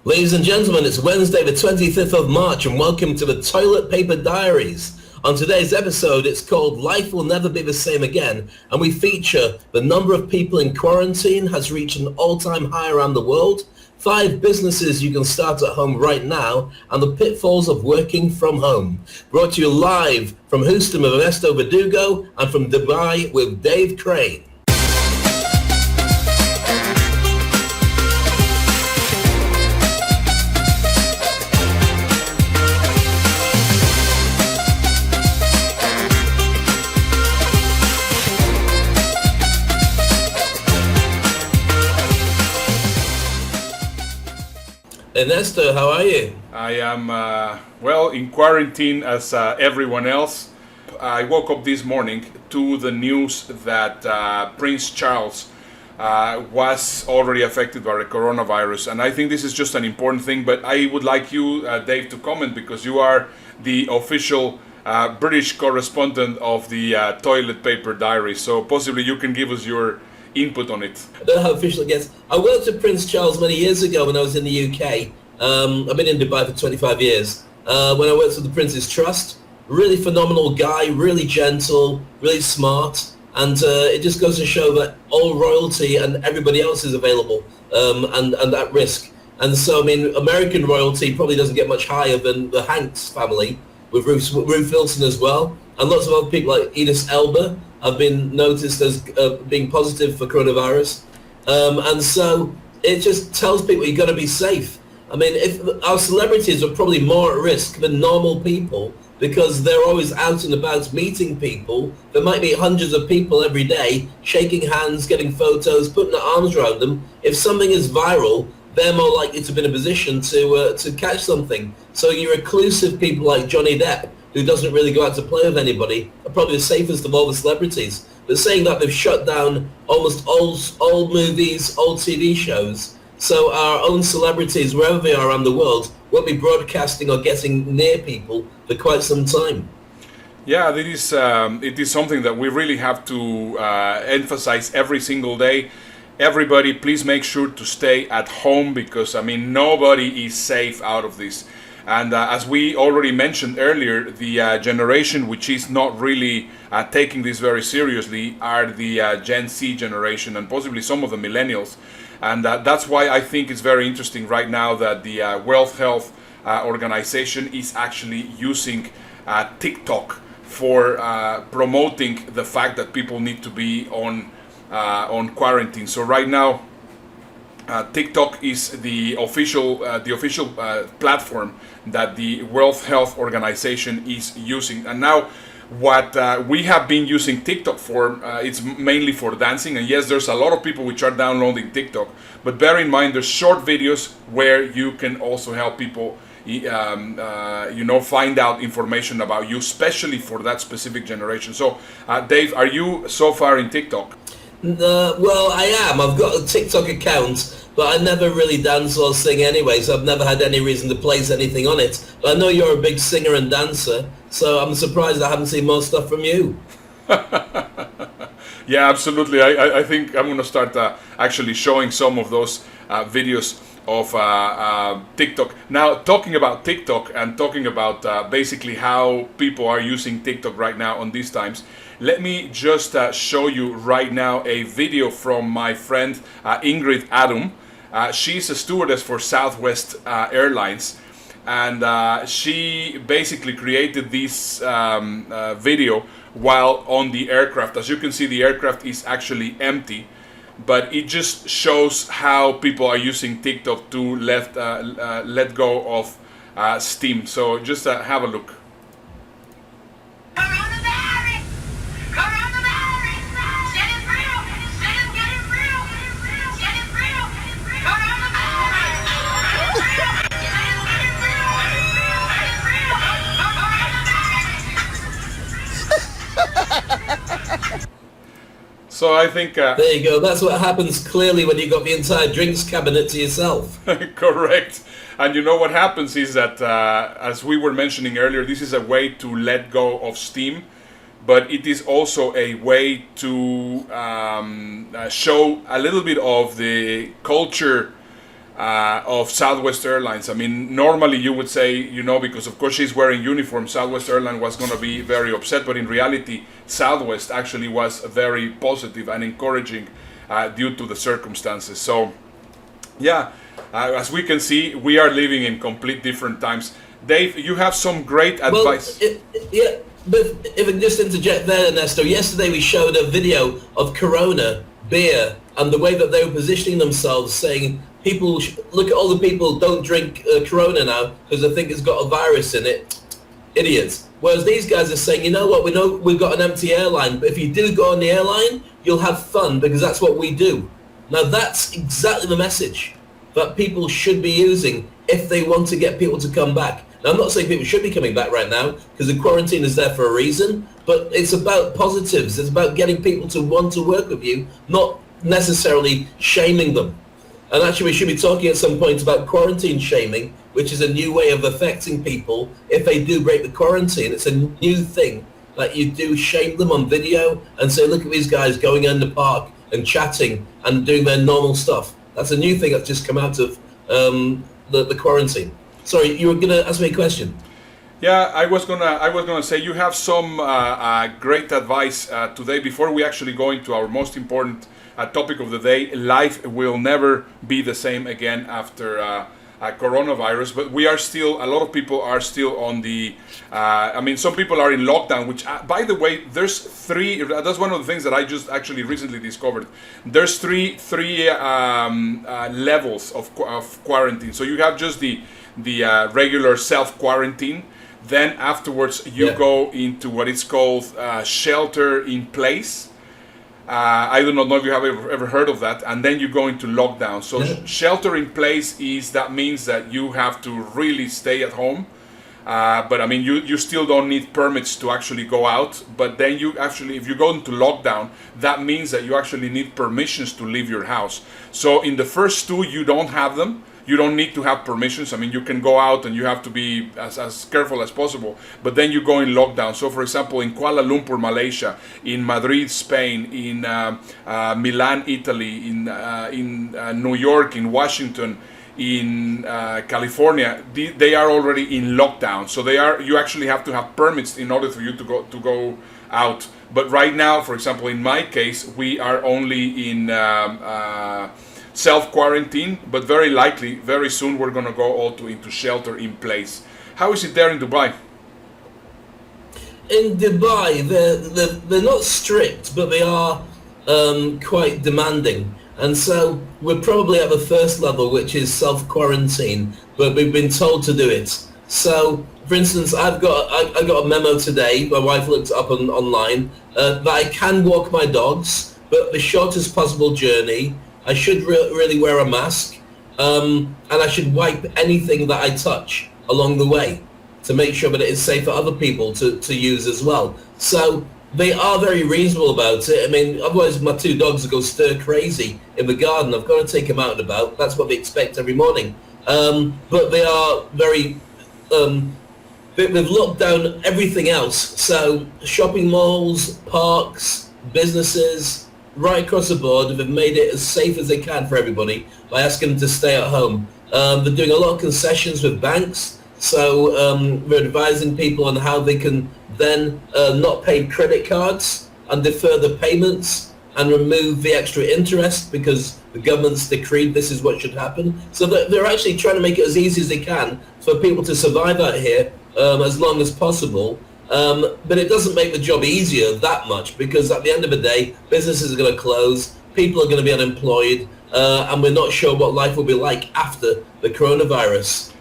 Ladies and gentlemen, it's Wednesday the 25th of March and welcome to the Toilet Paper Diaries. On today's episode, it's called Life Will Never Be the Same Again, and we feature the number of people in quarantine has reached an all-time high around the world, 5 businesses you can start at home right now, and the pitfalls of working from home. Brought to you live from Houston with Ernesto Verdugo and from Dubai with Dave Crane. Ernesto, how are you? I am, well, in quarantine as everyone else. I woke up this morning to the news that Prince Charles was already affected by the coronavirus. And I think this is just an important thing, but I would like you, Dave, to comment because you are the official British correspondent of the Toilet Paper Diary. So possibly you can give us your input on it. I don't have official guess. I worked with Prince Charles many years ago when I was in the UK. I've been in Dubai for 25 years. When I worked with the Prince's Trust, really phenomenal guy, really gentle, really smart, and it just goes to show that all royalty and everybody else is available and at risk. And so, I mean, American royalty probably doesn't get much higher than the Hanks family, with Ruth Wilson as well, and lots of other people like Idris Elba have been noticed as being positive for coronavirus. And so it just tells people you've got to be safe. I mean, if our celebrities are probably more at risk than normal people because they're always out and about meeting people. There might be hundreds of people every day shaking hands, getting photos, putting their arms around them. If something is viral, they're more likely to be in a position to catch something. So your reclusive people like Johnny Depp, who doesn't really go out to play with anybody, are probably the safest of all the celebrities. But saying that, they've shut down almost old movies, old TV shows. So our own celebrities, wherever they are around the world, won't be broadcasting or getting near people for quite some time. Yeah, it is something that we really have to emphasize every single day. Everybody, please make sure to stay at home because, I mean, nobody is safe out of this. And as we already mentioned earlier, the generation which is not really taking this very seriously are the Gen Z generation and possibly some of the millennials. And that's why I think it's very interesting right now that the World Health Organization is actually using TikTok for promoting the fact that people need to be on quarantine. So right now, TikTok is the official platform that the World Health Organization is using. And now what we have been using TikTok for, it's mainly for dancing. And yes, there's a lot of people which are downloading TikTok, but bear in mind there's short videos where you can also help people find out information about you, especially for that specific generation. So Dave, are you so far in TikTok? Well, I am. I've got a TikTok account, but I never really dance or sing anyway, so I've never had any reason to place anything on it. But I know you're a big singer and dancer, so I'm surprised I haven't seen more stuff from you. Yeah, absolutely. I think I'm going to start actually showing some of those videos of TikTok. Now, talking about TikTok and talking about basically how people are using TikTok right now on these times, let me just show you right now a video from my friend Ingrid Adam. She's a stewardess for Southwest Airlines, and she basically created this video while on the aircraft. As you can see, the aircraft is actually empty, but it just shows how people are using TikTok to let go of steam. So just have a look. So I think... there you go. That's what happens clearly when you've got the entire drinks cabinet to yourself. Correct. And you know what happens is that, as we were mentioning earlier, this is a way to let go of steam, but it is also a way to show a little bit of the culture of Southwest Airlines. I mean, normally you would say, you know, because of course she's wearing uniform, Southwest Airlines was going to be very upset, but in reality, Southwest actually was very positive and encouraging due to the circumstances. So, yeah, as we can see, we are living in complete different times. Dave, you have some great advice. Yeah, but if I can just interject there, Ernesto, yesterday we showed a video of Corona beer and the way that they were positioning themselves, saying, people, look at all the people don't drink Corona now because they think it's got a virus in it. Idiots. Whereas these guys are saying, you know what, we know we've got an empty airline, but if you do go on the airline, you'll have fun because that's what we do. Now that's exactly the message that people should be using if they want to get people to come back. Now, I'm not saying people should be coming back right now because the quarantine is there for a reason, but it's about positives. It's about getting people to want to work with you, not necessarily shaming them. And actually, we should be talking at some point about quarantine shaming, which is a new way of affecting people if they do break the quarantine. It's a new thing that you do shame them on video and say, look at these guys going in the park and chatting and doing their normal stuff. That's a new thing that's just come out of the quarantine. Sorry, you were going to ask me a question. Yeah, I was gonna say you have some great advice today. Before we actually go into our most important topic of the day, life will never be the same again after coronavirus. But we are still, a lot of people are still on the. I mean, some people are in lockdown. Which, by the way, there's three. That's one of the things that I just actually recently discovered. There's three levels of quarantine. So you have just the regular self-quarantine. Then afterwards you go into what is called shelter in place. I do not know if you have ever heard of that. And then you go into lockdown. So shelter in place that means that you have to really stay at home. But I mean, you still don't need permits to actually go out. But then you actually, if you go into lockdown, that means that you actually need permissions to leave your house. So in the first two, you don't have them. You don't need to have permissions. I mean, you can go out and you have to be as careful as possible. But then you go in lockdown. So, for example, in Kuala Lumpur, Malaysia, in Madrid, Spain, in Milan, Italy, in New York, in Washington, in California, they are already in lockdown. So you actually have to have permits in order for you to go out. But right now, for example, in my case, we are only in self-quarantine, but very likely, very soon, we're going to go into shelter in place. How is it there in Dubai? In Dubai, they're not strict, but they are quite demanding. And so we're probably at the first level, which is self-quarantine, but we've been told to do it. So, for instance, I got a memo today, my wife looked up online, that I can walk my dogs, but the shortest possible journey. I should really wear a mask, and I should wipe anything that I touch along the way to make sure that it is safe for other people to use as well. So they are very reasonable about it. I mean, otherwise my two dogs will go stir crazy in the garden. I've got to take them out and about. That's what they expect every morning. But they are very... they've locked down everything else. So shopping malls, parks, businesses... right across the board, they've made it as safe as they can for everybody by asking them to stay at home. They're doing a lot of concessions with banks, so they're advising people on how they can then not pay credit cards and defer the payments and remove the extra interest because the government's decreed this is what should happen. So they're actually trying to make it as easy as they can for people to survive out here as long as possible. But it doesn't make the job easier that much because at the end of the day, businesses are going to close, people are going to be unemployed, and we're not sure what life will be like after the coronavirus.